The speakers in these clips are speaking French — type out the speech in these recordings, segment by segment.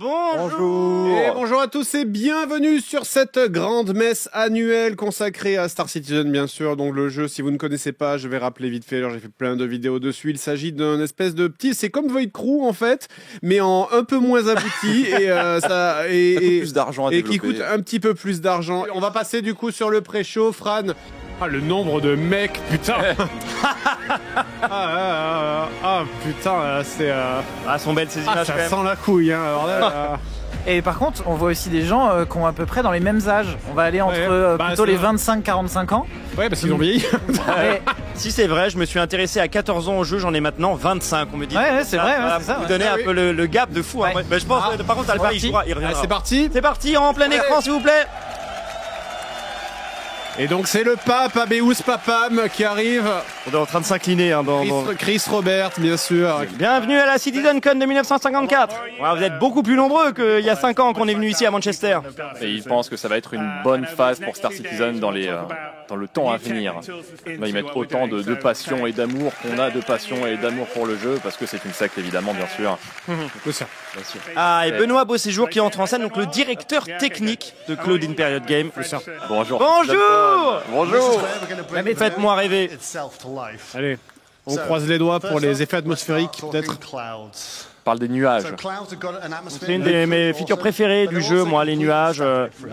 Bonjour. Et bonjour à tous et bienvenue sur cette grande messe annuelle consacrée à Star Citizen, bien sûr. Donc le jeu, si vous ne connaissez pas, je vais rappeler vite fait. Alors j'ai fait plein de vidéos dessus. Il s'agit d'un espèce de petit, c'est comme Void Crew en fait, mais en un peu moins abouti et ça plus d'argent à et développer. qui coûte un petit peu plus d'argent. On va passer du coup sur le pré-show, Fran. Ah, le nombre de mecs, putain. Putain, c'est Ah, sont belles ces images ça quand même. sent la couille, hein. Alors là, Et par contre, on voit aussi des gens qui ont à peu près dans les mêmes âges. On va aller entre plutôt c'est les vrai. 25-45 ans. ouais, parce qu'ils ont vieilli. Ouais, Si c'est vrai, je me suis intéressé à 14 ans au jeu, j'en ai maintenant 25. On me dit. Ouais, c'est vrai, Voilà, c'est ça, Vous ouais. donnez Ah un oui. peu le gap de fou. Hein. Ouais. Mais je pense, par contre, c'est Alpha, parti. il reviendra. C'est parti. C'est parti, en plein écran, s'il vous plaît. Et donc c'est le pape Abéus Papam qui arrive. On est en train de s'incliner. Hein, Chris Robert, bien sûr. Bienvenue à la CitizenCon de 1954. Ouais, vous êtes beaucoup plus nombreux qu'il y a 5 ans qu'on est venu ici à Manchester. Et il pense que ça va être une bonne phase pour Star Citizen dans le temps à venir. On va y mettre autant de passion et d'amour qu'on a de passion et d'amour pour le jeu, parce que c'est une secte évidemment, bien sûr. Ah, et Benoît Beauséjour qui entre en scène, donc le directeur technique de Cloud Imperial Game. Bonjour. Bonjour. Bonjour. Faites-moi rêver. Allez, on croise les doigts pour les effets atmosphériques, peut-être. On parle des nuages. C'est une de mes features préférées du jeu, moi, les nuages.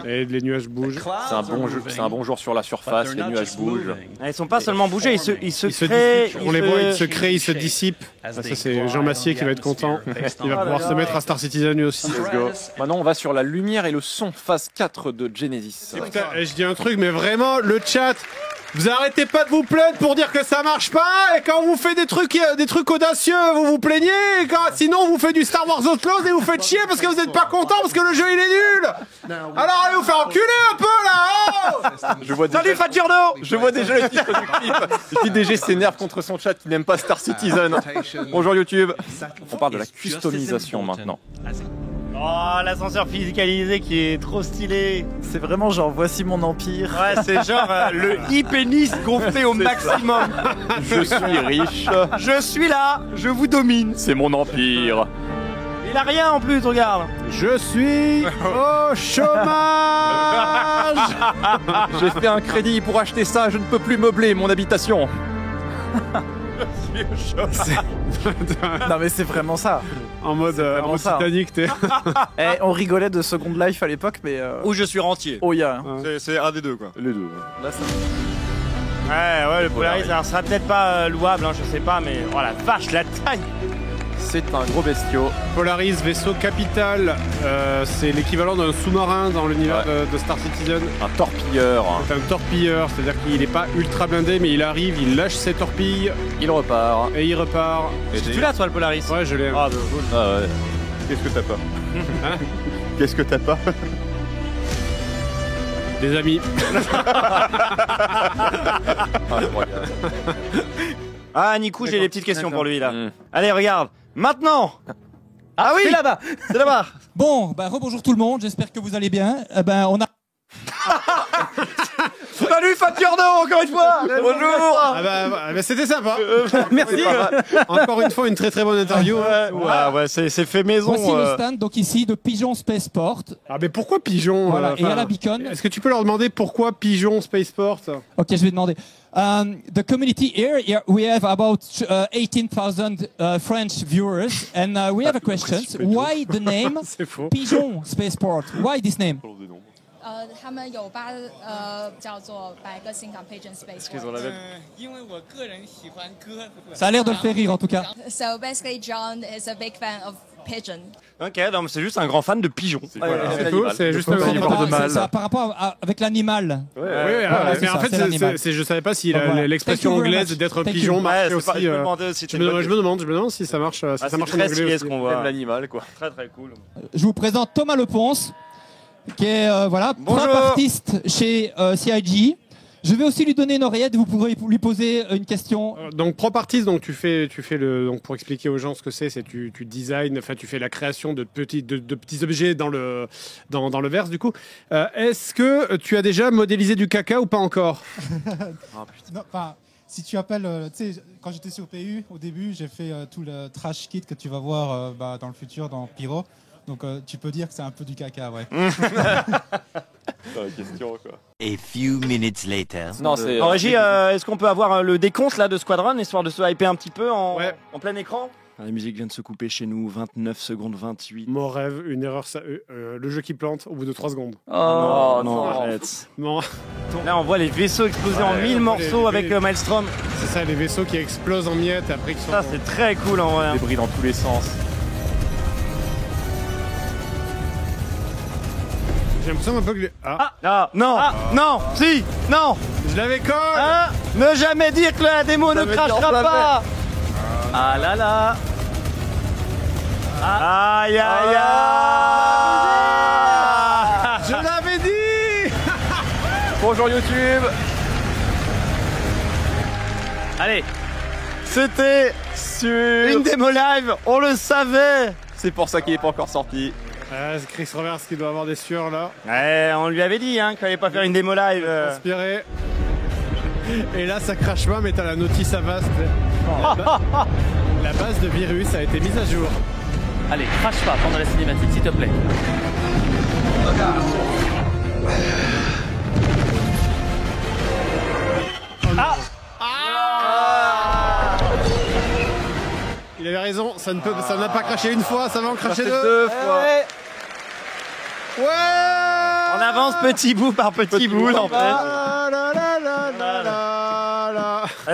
Et les nuages bougent. C'est un bon jeu, c'est un bon jour sur la surface, les nuages bougent. Ils sont pas seulement bougés, ils se Ils se créent. dissipent. On les voit, ils se créent, ils se dissipent. Ah, ça, c'est Jean Massier qui va être content. Il va pouvoir se mettre à Star Citizen lui aussi. Let's go. Maintenant, on va sur la lumière et le son, phase 4 de Genesis. Putain, je dis un truc, mais vraiment, le chat, vous arrêtez pas de vous plaindre pour dire que ça marche pas, et quand on vous fait des trucs audacieux, vous vous plaignez, et sinon on vous fait du Star Wars Outlaws et vous faites chier parce que vous êtes pas content parce que le jeu il est nul. Alors allez vous faire enculer un peu là. Je vois déjà, Salut Fat Giorno. je vois déjà le titre du clip. JDG s'énerve contre son chat qui n'aime pas Star Citizen. Bonjour YouTube. On parle de la customisation maintenant. Oh, l'ascenseur physicalisé qui est trop stylé. c'est vraiment genre voici mon empire. Ouais, c'est genre le e-pénis gonflé au maximum. Je suis riche, Je suis là, je vous domine. c'est mon empire. Il a rien en plus, regarde. Je suis au chômage. J'ai fait un crédit pour acheter ça, je ne peux plus meubler mon habitation. Non mais c'est vraiment ça. En mode ça, hein. Titanic, t'es. On rigolait de Second Life à l'époque, mais Ou je suis rentier. oh y a. C'est un des deux, quoi. Les deux. Là, ça... Ouais, le Polaris, alors, sera peut-être pas louable, hein, je sais pas, mais oh la vache, la taille. C'est un gros bestiau. Polaris, vaisseau capital, c'est l'équivalent d'un sous-marin dans l'univers de Star Citizen. Un torpilleur. C'est un torpilleur, c'est-à-dire qu'il n'est pas ultra blindé, mais il arrive, il lâche ses torpilles Il repart. et il repart. Tu l'as, toi, le Polaris? Ouais, je l'ai. Ah, bah, cool. Ah ouais. Qu'est-ce que t'as pas Qu'est-ce que t'as pas Des amis. Incroyable. Ah, Nico, j'ai des petites questions pour lui, là. Mm. Allez, regarde. Maintenant. Ah oui, C'est là-bas. c'est là-bas. Bon, rebonjour tout le monde, j'espère que vous allez bien. On a... Salut, Fat Giorno, encore une fois. Bonjour. Ah bah, c'était sympa. Merci. Encore une fois, une très très bonne interview. Ouais, c'est fait maison. Voici le stand donc ici de Pigeon Spaceport. Ah mais pourquoi Pigeon Voilà, et enfin, à la Beacon. Est-ce que tu peux leur demander pourquoi Pigeon Spaceport? Ok, je vais demander. The community here, we have about 18,000 French viewers, and we have a question. Why the name C'est faux. Pigeon Spaceport? Why this name? 他们有叫做白鸽性港 Pigeon Space World. 因为我个人喜欢鸽子。 Ça a l'air de le faire rire en tout cas. So basically, John is a big fan of pigeon. Ok, non, mais c'est juste un grand fan de pigeons. C'est tout, c'est juste un C'est animal de mal. c'est par rapport avec l'animal. Oui, Voilà, mais c'est en ça, fait, c'est l'animal. je savais pas si Voilà. l'expression Thank you very anglaise much. d'être Thank pigeon you. marchait Ouais, c'est pas- aussi. je me demandais aussi, Je me demande si ça marche, si ça marche en très anglais stylé aussi. ce qu'on T'aimes voit. l'animal, quoi. Très très cool. Je vous présente Thomas Leponce, qui est Bonjour. prop artiste chez CIG. Je vais aussi lui donner une oreillette, vous pourrez lui poser une question. Donc prop artist, donc tu fais le, donc pour expliquer aux gens ce que c'est tu design, enfin tu fais la création de petits objets dans le verse du coup. Est-ce que tu as déjà modélisé du caca ou pas encore? Non, enfin, si tu appelles, tu sais, quand j'étais sur PU, au début, j'ai fait tout le trash kit que tu vas voir dans le futur dans Pyro. Donc tu peux dire que c'est un peu du caca, ouais. Dans la question, quoi. A few minutes later. Non, c'est. En régie, est-ce qu'on peut avoir le décompte là de Squadron, histoire de se hyper un petit peu en plein écran? La musique vient de se couper chez nous, 29 secondes 28. Mon rêve, une erreur, le jeu qui plante au bout de 3 secondes. Oh non, arrête. Non. Là, on voit les vaisseaux exploser en 1000 morceaux avec Maelstrom. C'est ça, les vaisseaux qui explosent en miettes après qu'ils sont... Ça, c'est très cool en vrai. Débris dans tous les sens. J'ai l'impression un peu que... Non, si, non. Je l'avais collé. Ne jamais dire que la démo ne crachera pas. Ah là là. Aïe aïe aïe. Je l'avais dit. Bonjour YouTube. Allez, c'était une démo live, on le savait. C'est pour ça qu'il n'est pas encore sorti. C'est Chris Roberts qui doit avoir des sueurs là. Ouais, on lui avait dit qu'il fallait pas faire une démo live. Inspiré. Et là ça crache pas, mais t'as la notice Avast. La base de virus a été mise à jour. Allez, crache pas pendant la cinématique, s'il te plaît. Il avait raison, ça n'a pas craché une fois, ça va en cracher deux fois. Ouais. On avance petit bout par petit bout en fait.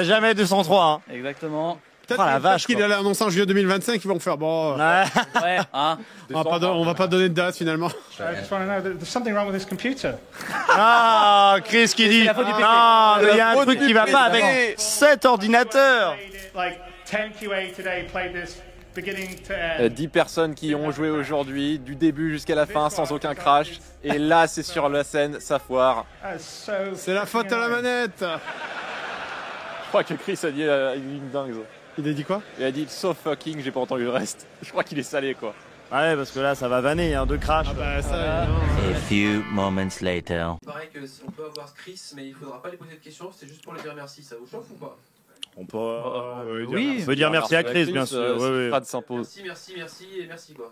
Jamais 203. Hein. Exactement. Peut-être la vache, qu'il allait annoncer en juillet 2025, ils vont faire bon. Ouais, hein. On va pas donner de date finalement. Ah, Chris qui dit non, il y a un truc qui va pas avec cet ordinateur. 10 personnes qui ont joué aujourd'hui, du début jusqu'à la fin, sans aucun crash. Et là, c'est sur la scène, ça foire. C'est la faute à la manette. Je crois que Chris a dit une ligne dingue. Il a dit quoi? Il a dit so fucking, j'ai pas entendu le reste. Je crois qu'il est salé quoi. Ouais, parce que là, ça va vanner, deux crash. Bah, ça, A few moments later. Pareil que on peut avoir Chris, mais il faudra pas lui poser de questions, c'est juste pour lui dire merci. Ça vous chauffe ou pas? On peut, oui. on peut dire merci à Chris, bien sûr. Fred s'impose. Merci et merci quoi.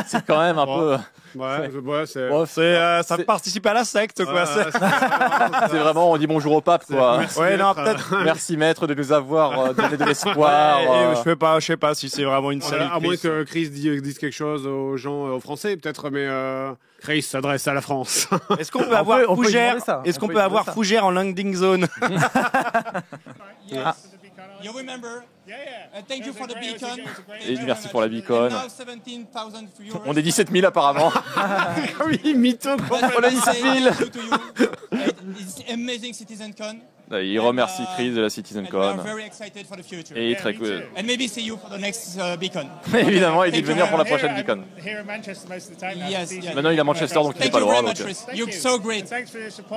C'est quand même un peu. Ouais, ça participe à la secte, quoi. C'est vraiment, on dit bonjour au pape, quoi. Ouais, non, peut-être. Merci maître de nous avoir donné de l'espoir. Je sais pas si c'est vraiment une série. À moins que Chris dise quelque chose aux gens, aux Français, peut-être, mais Chris s'adresse à la France. Est-ce qu'on peut avoir Fougère? Est-ce qu'on peut avoir Fougère en landing zone? Yes. You remember? Thank you for the beacon. Et merci pour la beacon. Now 17,000 viewers. On est 17 000 apparemment. Oui, mytho. On a 17 000. It's amazing CitizenCon. Il remercie Chris de la CitizenCon. Et il est très cool. And maybe see you for the next beacon. Évidemment, il dit de venir pour la prochaine beacon. Yes. Maintenant, il est à Manchester, donc il n'est pas loin. You're so great.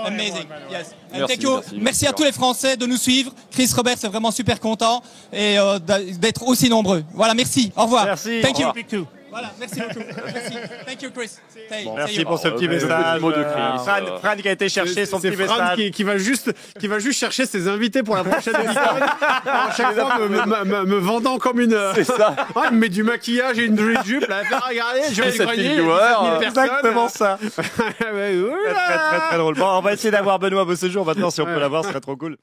Amazing. Yes. Merci, merci à tous les Français de nous suivre. Chris Roberts est vraiment super content et d'être aussi nombreux. Voilà, merci. Au revoir. Merci. Thank you. Voilà, merci beaucoup. Merci. Thank you, Chris. Merci pour ce petit message. Mot de Chris. Fran qui a été chercher son petit C'est Fran message. qui va juste chercher ses invités pour la prochaine émission. À chaque fois, me vendant comme une. C'est ça. Ouais, il me met du maquillage et une jupe. Là, regardez, je vais Cette grenier. figure, Exactement ça. Ouais, oula. Très drôle. Bon, on va essayer d'avoir Benoît Beauséjour maintenant si on peut l'avoir, ce serait trop cool.